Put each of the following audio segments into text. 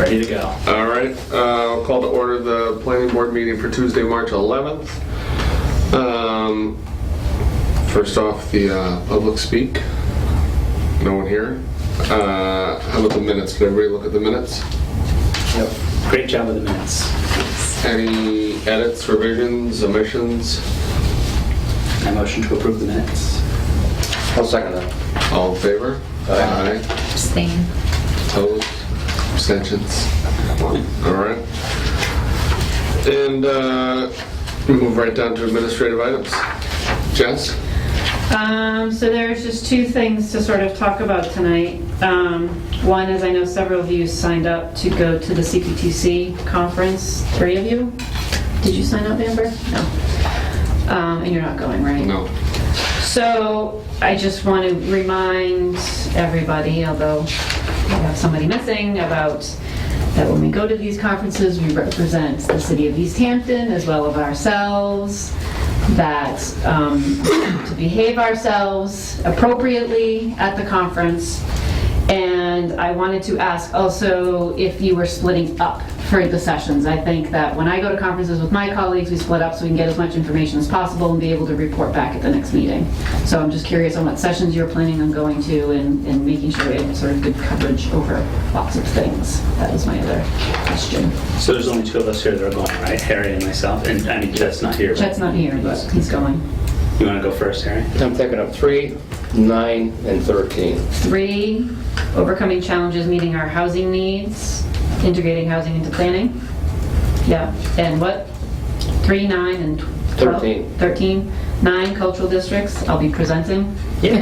Ready to go. All right. I'll call to order the planning board meeting for Tuesday, March 11th. First off, the public speak. No one here. How about the minutes? Can everybody look at the minutes? Yep. Great job with the minutes. Any edits, revisions, omissions? I motion to approve the minutes. I'll second that. All in favor? Aye. Abstain. Opposed? Abstentions? All right. And we move right down to administrative items. Jess? So there's just two things to sort of talk about tonight. One is I know several of you signed up to go to the CPTC conference. 3 of you? Did you sign up, Amber? No. And you're not going, right? No. So I just want to remind everybody, although we have somebody missing, about that when we go to these conferences, we represent the city of Easthampton as well as ourselves, that to behave ourselves appropriately at the conference. And I wanted to ask also if you were splitting up for the sessions. I think that when I go to conferences with my colleagues, we split up so we can get as much information as possible and be able to report back at the next meeting. So I'm just curious on what sessions you're planning on going to and making sure we have sort of good coverage over lots of things. That was my other question. So there's only 2 of us here that are going, right? Harry and myself. And I mean, Chet's not here. Chet's not here, but he's going. You want to go first, Harry? I'm thinking of 3, 9, and 13. 3, overcoming challenges meeting our housing needs, integrating housing into planning. Yeah, and what? 3, 9, and 12? 13. 13. 9, cultural districts. I'll be presenting. Yeah.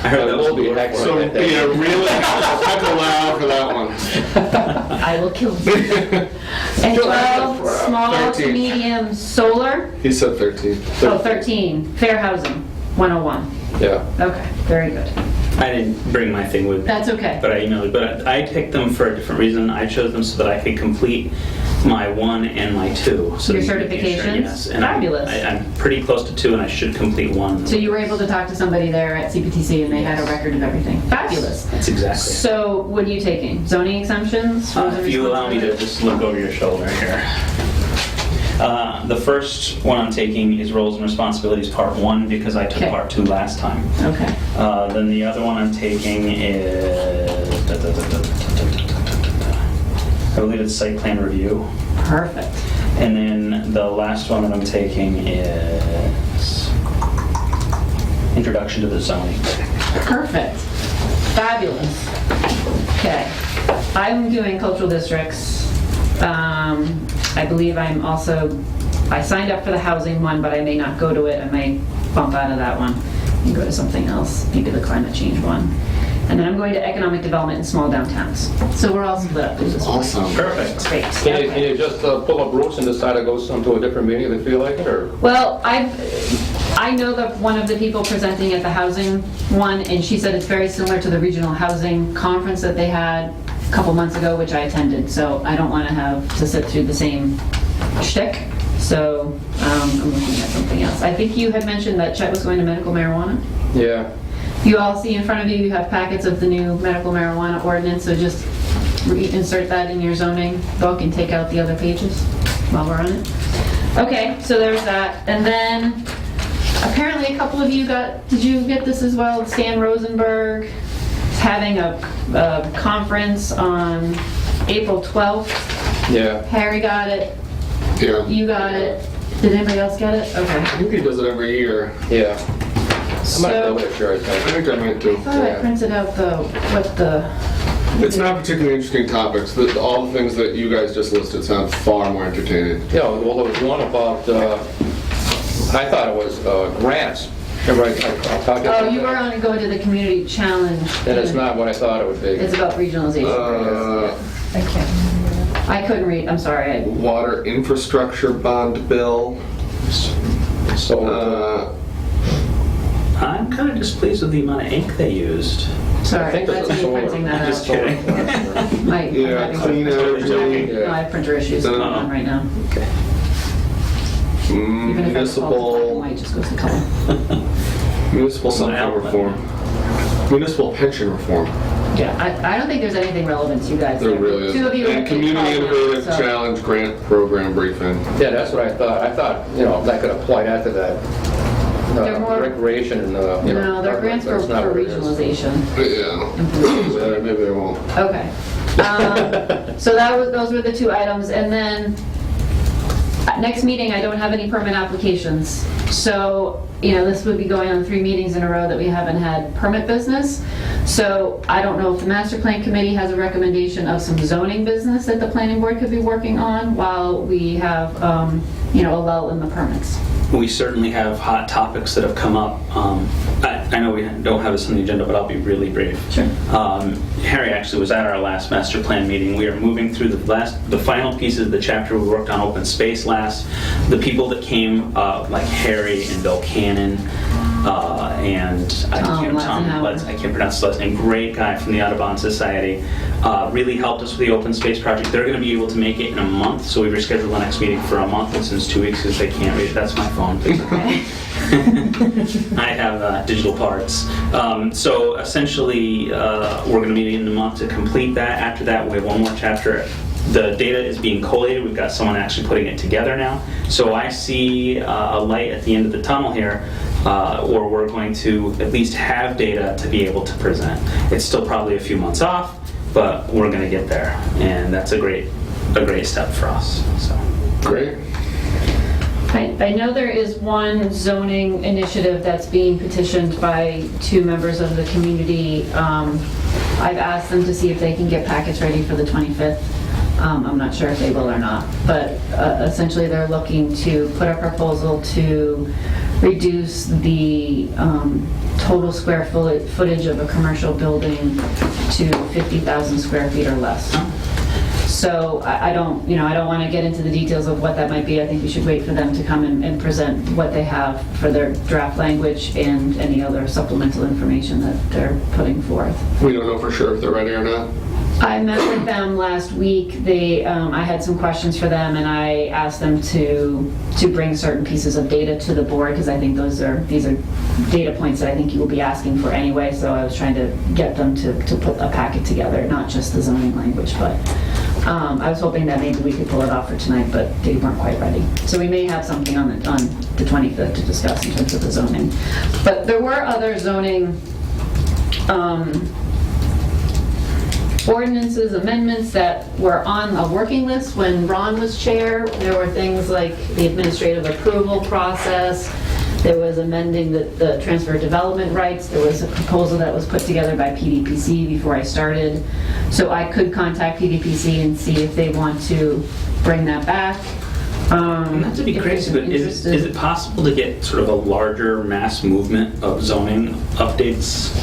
I heard that will be was excellent. So, yeah, really heck loud for that one. I will kill you. And 12, small 13. to medium solar. He said 13. Oh, 13, fair housing, 101. Yeah. Okay, very good. I didn't bring my thing with me. That's okay. But I emailed it. But I picked them for a different reason. I chose them so that I could complete my 1 and my 2. So Your you can make sure- certifications? Yes. And Fabulous. I'm pretty close to 2, and I should complete 1. So you were able to talk to somebody there at CPTC and they had a record of everything. Fabulous. That's exactly. So what are you taking? Zoning exemptions? If you allow me to just look over your shoulder here. The first one I'm taking is Roles and Responsibilities Part 1 because I took Okay. Part 2 last time. Okay. Then the other one I'm taking is, I believe it's Site Plan Review. Perfect. And then the last one that I'm taking is Introduction to the Zoning. Perfect. Fabulous. Okay. I'm doing cultural districts. I believe I signed up for the housing one, but I may not go to it. I may bump out of that one and go to something else, maybe the climate change one. And then I'm going to economic development in small downtowns. So we're all split up. This is Awesome. Perfect. great. Can Okay. you just pull up roots and decide to go to a different meeting if you feel like it, or? Well, I know that one of the people presenting at the housing one, and she said it's very similar to the regional housing conference that they had a couple months ago, which I attended. So I don't want to have to sit through the same shtick. So I'm looking at something else. I think you had mentioned that Chet was going to medical marijuana. Yeah. You all see in front of you have packets of the new medical marijuana ordinance, so just insert that in your zoning book and take out the other pages while we're on it. Okay, so there's that. And then apparently a couple of you did you get this as well? Stan Rosenberg is having a conference on April 12th. Yeah. Harry got it. Yeah. You got it. Did anybody else get it? Okay. I think he does it every year. Yeah. I might go So with it, sure, I I think. think I might too. I thought I printed out what the It's not particularly interesting topics. All the things that you guys just listed sound far more entertaining. Yeah, well, there was one about, I thought it was grants. Remember, I'll talk to you Oh, about you were that. on to go to the community challenge. And it's not what I thought it would be. It's about regionalization. Uh, I can't remember. I couldn't read, I'm sorry. Water infrastructure bond bill. So, I'm kind of displeased with the amount of ink they used. Sorry, I think that's it's me solar. printing that Just out. kidding. I'm Yeah, having clean energy. No, I have printer issues going on right now. Okay. Even if it's all black and Municipal white, just goes to color. something reform. Municipal pension reform. Yeah, I don't think there's anything relevant to you guys. There really is. Two of you And have Community been called Innovative out, so- Challenge Grant Program Briefing. Yeah, that's what I thought. I thought, that could apply that to that. They're more- Recreation and, No, they're grants for that's not what it is. regionalization. Yeah. Maybe they won't. Okay. So those were the two items, and then next meeting, I don't have any permit applications. So, this would be going on 3 meetings in a row that we haven't had permit business. So I don't know if the master plan committee has a recommendation of some zoning business that the planning board could be working on while we have, a lull in the permits. We certainly have hot topics that have come up. I know we don't have this on the agenda, but I'll be really brief. Sure. Harry actually was at our last master plan meeting. We are moving through the final pieces of the chapter. We worked on open space last. The people that came, like Harry and Bill Cannon, and Tom Letts, I can't pronounce his last name, great guy from the Audubon Society, really helped us with the open space project. They're going to be able to make it in a month, so we rescheduled the next meeting for a month, and since 2 weeks because they can't read it, that's my phone. I have digital parts. So essentially, we're going to meet in a month to complete that. After that, we have one more chapter. The data is being collated. We've got someone actually putting it together now. So I see a light at the end of the tunnel here, or we're going to at least have data to be able to present. It's still probably a few months off, but we're going to get there, and that's a great step for us. So Great. I know there is one zoning initiative that's being petitioned by 2 members of the community. I've asked them to see if they can get packets ready for the 25th. I'm not sure if they will or not, but essentially they're looking to put a proposal to reduce the total square footage of a commercial building to 50,000 square feet or less. So I don't want to get into the details of what that might be. I think we should wait for them to come and present what they have for their draft language and any other supplemental information that they're putting forth. We don't know for sure if they're ready or not. I met with them last week. I had some questions for them, and I asked them to bring certain pieces of data to the board, because I think these are data points that I think you will be asking for anyway. So I was trying to get them to put a packet together, not just the zoning language, but I was hoping that maybe we could pull it off for tonight, but they weren't quite ready. So we may have something on the 25th to discuss in terms of the zoning. But there were other zoning ordinances, amendments that were on a working list when Ron was chair. There were things like the administrative approval process. There was amending the transfer development rights. There was a proposal that was put together by PDPC before I started. So I could contact PDPC and see if they want to bring that back. not to be crazy, but is it possible to get sort of a larger mass movement of zoning updates?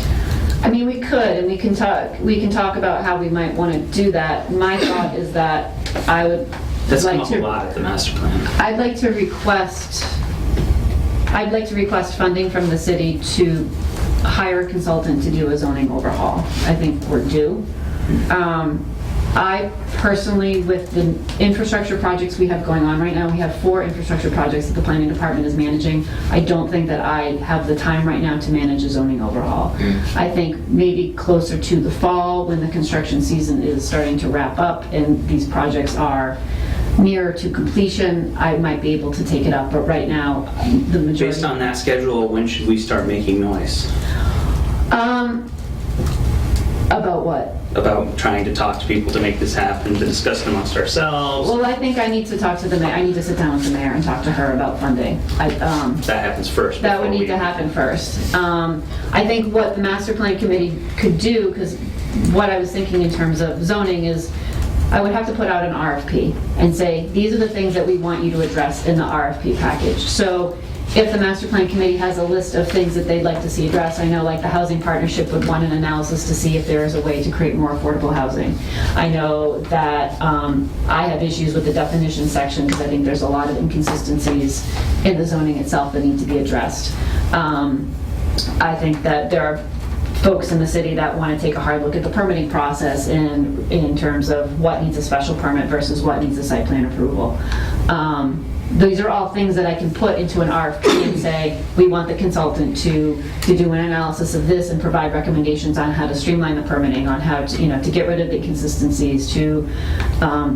I mean, we could, and we can talk about how we might want to do that. My thought is that I would That's come like up a lot at the master plan. I'd like to request funding from the city to hire a consultant to do a zoning overhaul. I think we're due. I personally, with the infrastructure projects we have going on right now, we have 4 infrastructure projects that the planning department is managing. I don't think that I have the time right now to manage a zoning overhaul. I think maybe closer to the fall, when the construction season is starting to wrap up and these projects are nearer to completion, I might be able to take it up, but right now, the majority... Based on that schedule, when should we start making noise? About what? About trying to talk to people to make this happen, to discuss it amongst ourselves. Well, I think I need to talk to the mayor. I need to sit down with the mayor and talk to her about funding. That happens first. That would before need to happen first. I think what the master plan committee could do, because what I was thinking in terms of zoning is, I would have to put out an RFP and say, these are the things that we want you to address in the RFP package. So if the master plan committee has a list of things that they'd like to see addressed, I know like the housing partnership would want an analysis to see if there is a way to create more affordable housing. I know that I have issues with the definition section because I think there's a lot of inconsistencies in the zoning itself that need to be addressed. I think that there are folks in the city that want to take a hard look at the permitting process in terms of what needs a special permit versus what needs a site plan approval. these are all things that I can put into an RFP and say, we want the consultant to do an analysis of this and provide recommendations on how to streamline the permitting, on how to, to get rid of the inconsistencies, to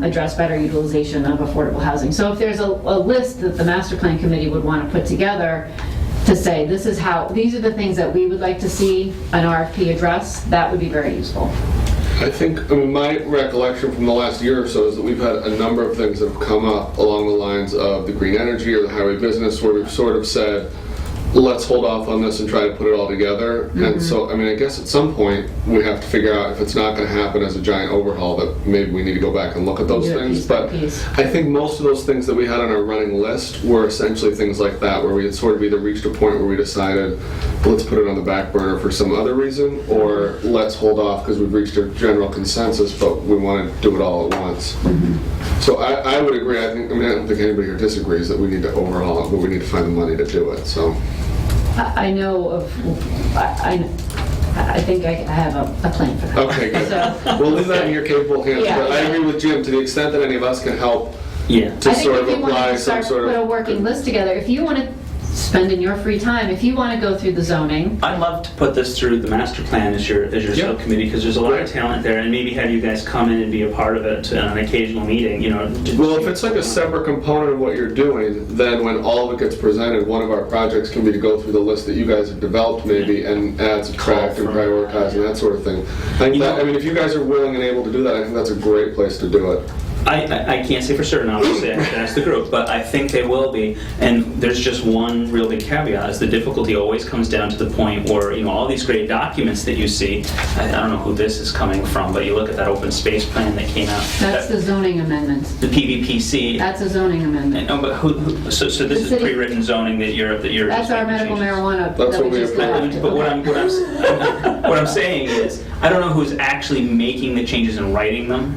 address better utilization of affordable housing. So if there's a list that the master plan committee would want to put together to say, these are the things that we would like to see an RFP address, that would be very useful. I mean, my recollection from the last year or so is that we've had a number of things that have come up along the lines of the green energy or the highway business where we've sort of said, let's hold off on this and try to put it all together. And so, I mean, I guess at some point we have to figure out if it's not going to happen as a giant overhaul that maybe we need to go back and look at those Do it things. piece by But piece. I think most of those things that we had on our running list were essentially things like that, where we had sort of either reached a point where we decided, let's put it on the back burner for some other reason, or let's hold off because we've reached a general consensus, but we want to do it all at once. So I would agree. I don't think anybody here disagrees that we need to overhaul it, but we need to find the money to do it. So. I know of, I think I have a plan for that. Okay, good. So- We'll leave that in your capable hands. Yeah, But I yeah. agree with Jim, to the extent that any of us can help Yeah. to I think sort of if you want apply to some start sort put a of. working list together, if you want to spend in your free time, if you want to go through the zoning, I'd love to put this through the master plan as your Yeah. subcommittee, because there's a lot Great. of talent there, and maybe have you guys come in and be a part of it on an occasional meeting, Well, if it's like a separate component of what you're doing, then when all of it gets presented, one of our projects can be to go through the list that you guys have developed maybe and add, subtract, and prioritize and that sort of thing. I mean, if you guys are willing and able to do that, I think that's a great place to do it. I can't say for certain, obviously, I have to ask the group, but I think they will be. And there's just one real big caveat, is the difficulty always comes down to the point where, all these great documents that you see, I don't know who this is coming from, but you look at that open space plan that came out. that's the zoning amendment. The PVPC. That's a zoning amendment. No, but so this is city- pre-written zoning that you're That's just our making medical changes. marijuana That's that what we we just approved. got. But what I'm saying is, I don't know who's actually making the changes and writing them,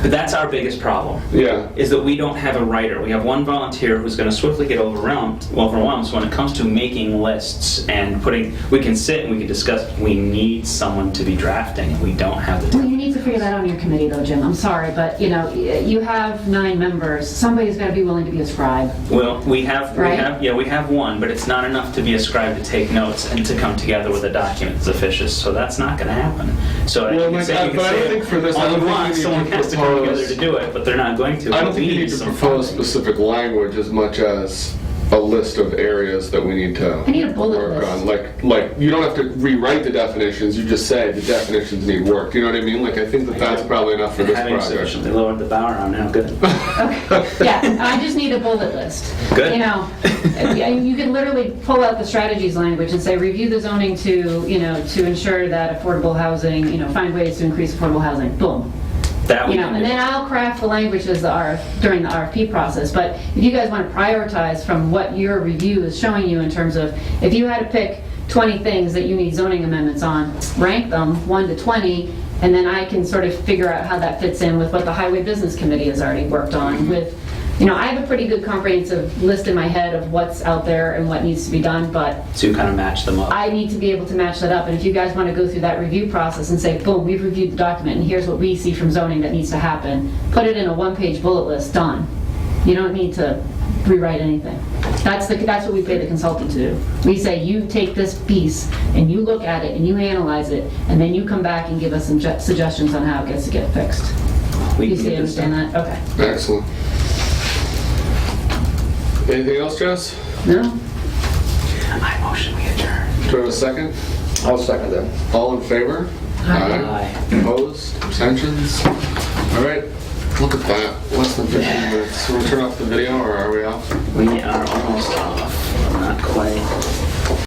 but that's our biggest problem. Yeah. Is that we don't have a writer. We have one volunteer who's going to swiftly get overwhelmed. So when it comes to making lists and we can sit and we can discuss. We need someone to be drafting, and we don't have the Well, time. you need to figure that out on your committee though, Jim. I'm sorry, but you have 9 members. Somebody's got to be willing to be a scribe. Well, we have one, but it's not enough to be a scribe to take notes and to come together with a document that's officious. So that's not going to happen. So Well, you can my say, God, you can but I say don't think for this, I all don't you think want, you need someone to has to come together propose- to do it, but they're not going to. I don't think We you need to some propose funding. specific language as much as a list of areas that we need to I need a bullet work list. on. Like you don't have to rewrite the definitions. You just say the definitions need work. Do you know what I mean? Like I think that's probably enough for this Having project. sufficiently lowered the bar, I'm now good. Yeah, I just need a bullet list. Good. You can literally pull out the strategies language and say, review the zoning to ensure that affordable housing, find ways to increase affordable housing. Boom. That we can And do. then I'll craft the language as during the RFP process. But if you guys want to prioritize from what your review is showing you in terms of, if you had to pick 20 things that you need zoning amendments on, rank them 1 to 20, and then I can sort of figure out how that fits in with what the Highway Business Committee has already worked on with, I have a pretty good comprehensive list in my head of what's out there and what needs to be done, but To kind of match them up. I need to be able to match that up. And if you guys want to go through that review process and say, boom, we've reviewed the document and here's what we see from zoning that needs to happen, put it in a 1-page bullet list, done. You don't need to rewrite anything. That's what we pay the consultant to do. We say, you take this piece and you look at it and you analyze it, and then you come back and give us some suggestions on how it gets to get fixed. We You can see, get this understand done. that? Okay. Excellent. Anything else, Jess? No? I motion we adjourn. Do we have a second? I'll second that. All in favor? Aye. Opposed? Abstentions? All right. Look at that. Less than 15 minutes. So we turn off the video, or are we off? We are almost off. Not quite.